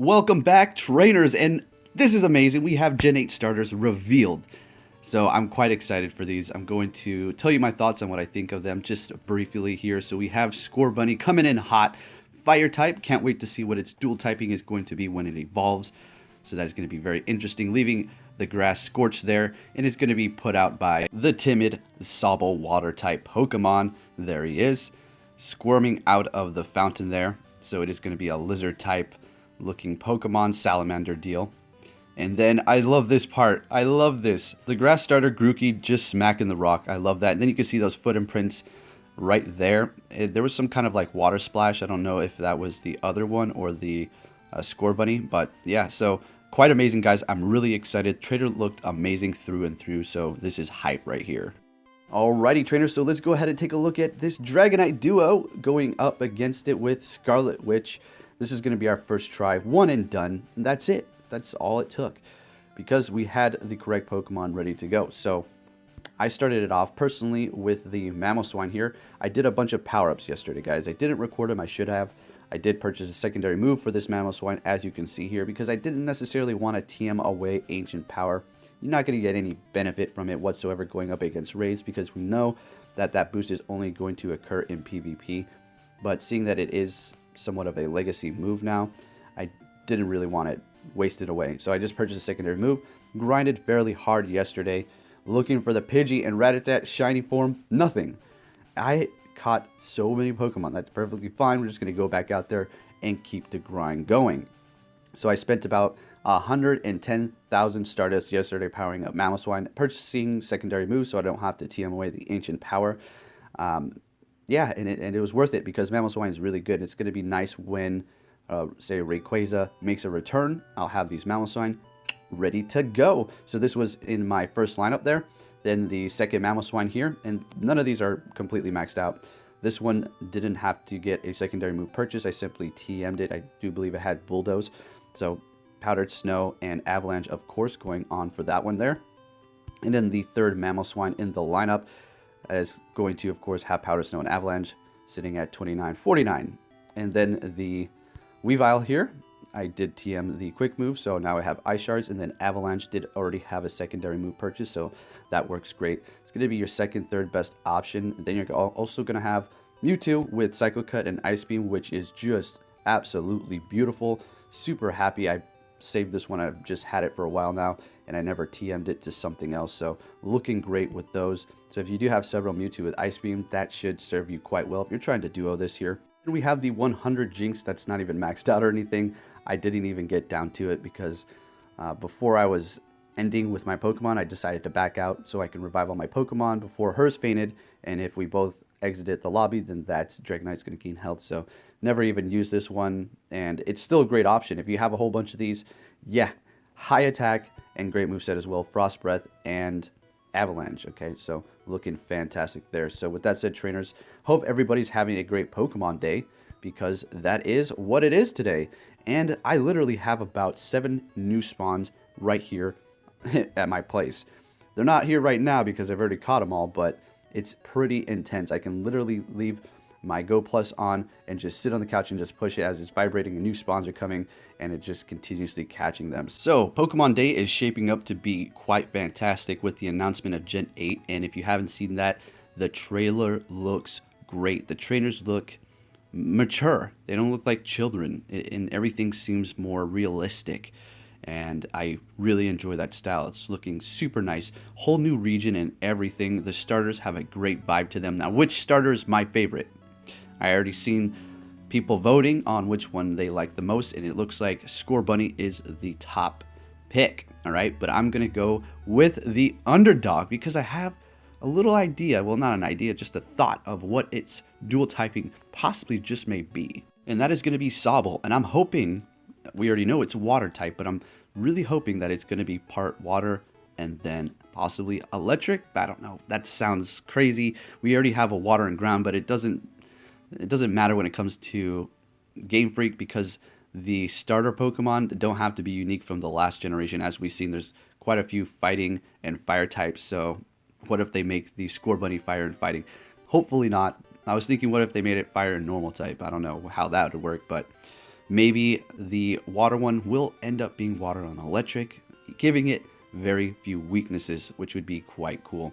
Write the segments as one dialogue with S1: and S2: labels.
S1: Welcome back, trainers, and this is amazing. We have Gen 8 starters revealed. So I'm quite excited for these. I'm going to tell you my thoughts on what I think of them just briefly here. So we have Scorbunny coming in hot, fire type. Can't wait to see what its dual typing is going to be when it evolves. So that is going to be very interesting, leaving the grass scorched there, and it's going to be put out by the timid Sobble water type Pokemon. There he is, squirming out of the fountain there. So it is going to be a lizard type looking Pokemon salamander deal. And then I love this part. I love this. The grass starter Grookey just smacking the rock. I love that. And then you can see those foot imprints right there. There was some kind of like water splash. I don't know if that was the other one or the Scorbunny, but yeah, so quite amazing, guys. I'm really excited. Trader looked amazing through and through, so this is hype right here. Alrighty, trainers, so let's go ahead and take a look at this Dragonite duo going up against it with Scarlet Witch. This is going to be our first try, one and done, and that's it. That's all it took, because we had the correct Pokemon ready to go. So I started it off personally with the Mamoswine here. I did a bunch of power-ups yesterday, guys. I didn't record them. I should have. I did purchase a secondary move for this Mamoswine, as you can see here, because I didn't necessarily want to TM away Ancient Power. You're not going to get any benefit from it whatsoever going up against raids, because we know that that boost is only going to occur in PvP. But seeing that it is somewhat of a legacy move now, I didn't really want it wasted away. So I just purchased a secondary move, grinded fairly hard yesterday, looking for the Pidgey and Rattata shiny form. Nothing. I caught so many Pokemon. That's perfectly fine. We're just going to go back out there and keep the grind going. So I spent about 110,000 Stardust yesterday powering up Mamoswine, purchasing secondary moves so I don't have to TM away the Ancient Power. Yeah, and it was worth it, because Mamoswine is really good. It's going to be nice when, say, Rayquaza makes a return. I'll have these Mamoswine ready to go. So this was in my first lineup there. Then the second Mamoswine here, and none of these are completely maxed out. This one didn't have to get a secondary move purchase. I simply TM'd it. I do believe it had Bulldoze. So Powdered Snow and Avalanche, of course, going on for that one there. And then the third Mamoswine in the lineup is going to, of course, have Powdered Snow and Avalanche sitting at 29.49. And then the Weavile here, I did TM the quick move, so now I have Ice Shards, and then Avalanche did already have a secondary move purchase, so that works great. It's going to be your second, third best option. And then you're also going to have Mewtwo with Psycho Cut and Ice Beam, which is just absolutely beautiful. Super happy I saved this one. I've just had it for a while now, and I never TM'd it to something else, so looking great with those. So if you do have several Mewtwo with Ice Beam, that should serve you quite well if you're trying to duo this here. And we have the 100 Jinx that's not even maxed out or anything. I didn't even get down to it because before I was ending with my Pokemon, I decided to back out so I can revive all my Pokemon before hers fainted. And if we both exited the lobby, then that's Dragonite's going to gain health. So never even use this one. And it's still a great option. If you have a whole bunch of these, yeah, high attack and great moveset as well. Frost Breath and Avalanche. Okay, so looking fantastic there. So with that said, trainers, hope everybody's having a great Pokemon day, because that is what it is today. And I literally have about 7 new spawns right here at my place. They're not here right now because I've already caught them all, but it's pretty intense. I can literally leave my Go Plus on and just sit on the couch and just push it as it's vibrating and new spawns are coming, and it just continuously catching them. So Pokemon Day is shaping up to be quite fantastic with the announcement of Gen 8, and if you haven't seen that, the trailer looks great. The trainers look mature. They don't look like children, and everything seems more realistic, and I really enjoy that style. It's looking super nice. Whole new region and everything. The starters have a great vibe to them. Now, which starter is my favorite? I already seen people voting on which one they like the most, and it looks like Scorbunny is the top pick. All right, but I'm gonna go with the underdog because I have a little idea, well, not an idea, just a thought of what its dual typing possibly just may be. And that is going to be Sobble. And I'm hoping, we already know it's water type, but I'm really hoping that it's going to be part water and then possibly electric. I don't know. That sounds crazy. We already have a water and ground, but it doesn't matter when it comes to Gamefreak, because the starter Pokemon don't have to be unique from the last generation. As we've seen, there's quite a few fighting and fire types, so what if they make the Scorbunny fire and fighting? Hopefully not. I was thinking, what if they made it fire and normal type? I don't know how that would work, but maybe the water one will end up being water on electric, giving it very few weaknesses, which would be quite cool.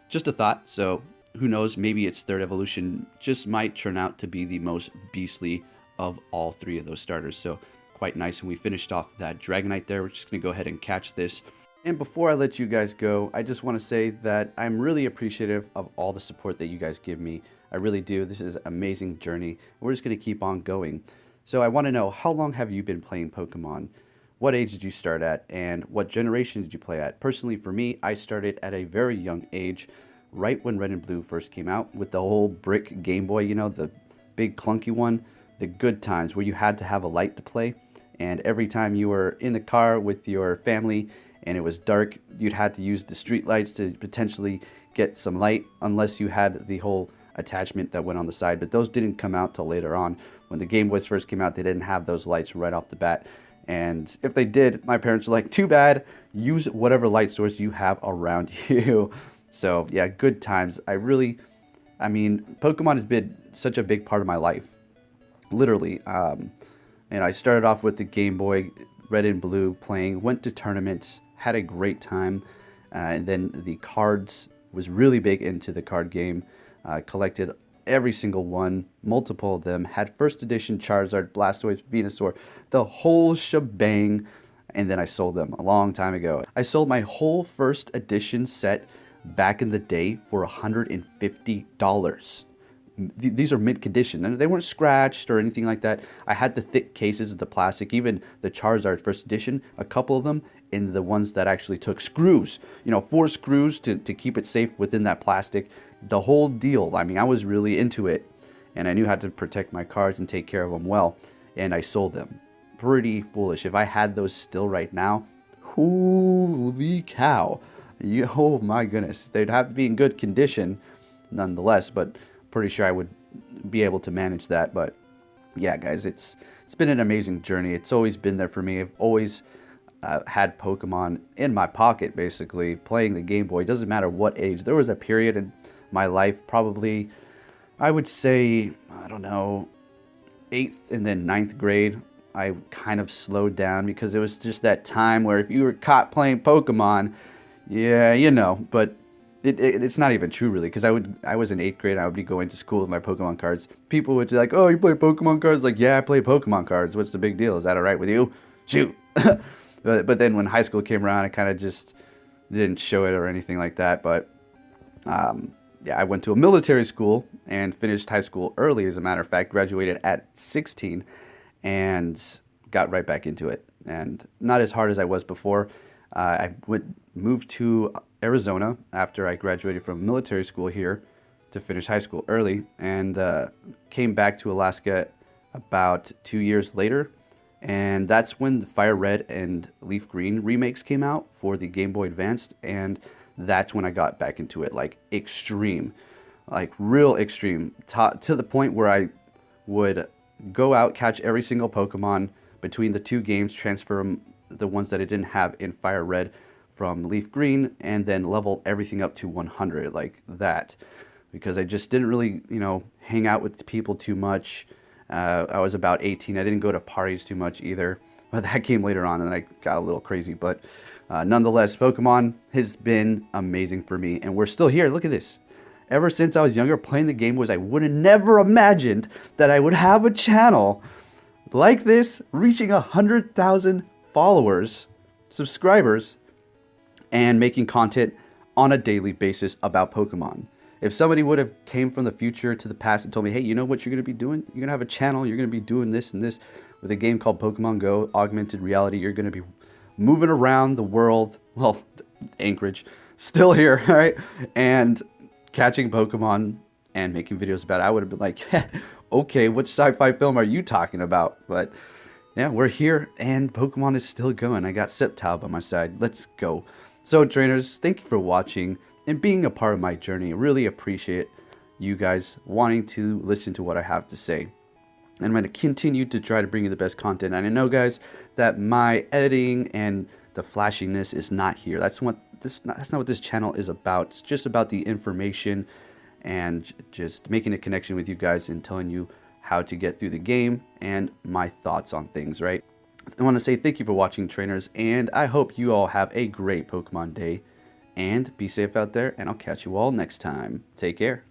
S1: Just a thought. So who knows, maybe its third evolution just might turn out to be the most beastly of all three of those starters. So quite nice. And we finished off that Dragonite there. We're just going to go ahead and catch this. And before I let you guys go, I just want to say that I'm really appreciative of all the support that you guys give me. I really do. This is an amazing journey. We're just going to keep on going. So I want to know, how long have you been playing Pokemon? What age did you start at? And what generation did you play at? Personally, for me, I started at a very young age, right when Red and Blue first came out, with the whole brick Game Boy, you know, the big clunky one, the good times where you had to have a light to play. And every time you were in the car with your family and it was dark, you'd had to use the street lights to potentially get some light, unless you had the whole attachment that went on the side. But those didn't come out till later on. When the Game Boys first came out, they didn't have those lights right off the bat. And if they did, my parents were like, too bad, use whatever light source you have around you. So yeah, good times. I mean, Pokemon has been such a big part of my life, literally. And I started off with the Game Boy, Red and Blue, playing, went to tournaments, had a great time. And then the cards, was really big into the card game. Collected every single one, multiple of them, had first edition Charizard, Blastoise, Venusaur, the whole shebang, and then I sold them a long time ago. I sold my whole first edition set back in the day for $150. These are mint condition, and they weren't scratched or anything like that. I had the thick cases of the plastic, even the Charizard first edition, a couple of them, and the ones that actually took screws, you know, 4 screws to keep it safe within that plastic. The whole deal. I mean, I was really into it, and I knew how to protect my cards and take care of them well, and I sold them. Pretty foolish. If I had those still right now, holy cow. Oh my goodness. They'd have to be in good condition nonetheless, but pretty sure I would be able to manage that. But yeah, guys, it's been an amazing journey. It's always been there for me. I've always had Pokemon in my pocket, basically, playing the Game Boy. Doesn't matter what age. There was a period in my life, probably, I would say, I don't know, 8th and then 9th grade, I kind of slowed down because it was just that time where if you were caught playing Pokemon, yeah, you know, but it's not even true really, because I was in 8th grade and I would be going to school with my Pokemon cards. People would be like, oh, you play Pokemon cards? Like, yeah, I play Pokemon cards. What's the big deal? Is that all right with you? Shoot. But then when high school came around, I kind of just didn't show it or anything like that. But yeah, I went to a military school and finished high school early, as a matter of fact, graduated at 16 and got right back into it. And not as hard as I was before. I moved to Arizona after I graduated from military school here to finish high school early, and came back to Alaska about 2 years later. And that's when the Fire Red and Leaf Green remakes came out for the Game Boy Advanced, and that's when I got back into it, like extreme, like real extreme, to the point where I would go out, catch every single Pokemon between the two games, transfer the ones that I didn't have in Fire Red from Leaf Green, and then level everything up to 100 like that, because I just didn't really, you know, hang out with people too much. I was about 18. I didn't go to parties too much either, but that came later on and I got a little crazy. But nonetheless, Pokemon has been amazing for me, and we're still here. Look at this. Ever since I was younger, playing the Game Boys, I would have never imagined that I would have a channel like this, reaching 100,000 followers, subscribers, and making content on a daily basis about Pokemon. If somebody would have came from the future to the past and told me, hey, you know what you're going to be doing? You're going to have a channel. You're going to be doing this and this with a game called Pokemon Go, augmented reality. You're going to be moving around the world. Well, Anchorage, still here, right? And catching Pokemon and making videos about it. I would have been like, okay, what sci-fi film are you talking about? But yeah, we're here and Pokemon is still going. I got Sceptile by my side. Let's go. So trainers, thank you for watching and being a part of my journey. I really appreciate you guys wanting to listen to what I have to say. And I'm going to continue to try to bring you the best content. And I know, guys, that my editing and the flashiness is not here. That's not what this channel is about. It's just about the information and just making a connection with you guys and telling you how to get through the game, and my thoughts on things, right? I want to say thank you for watching, trainers, and I hope you all have a great Pokemon day, and be safe out there, and I'll catch you all next time. Take care.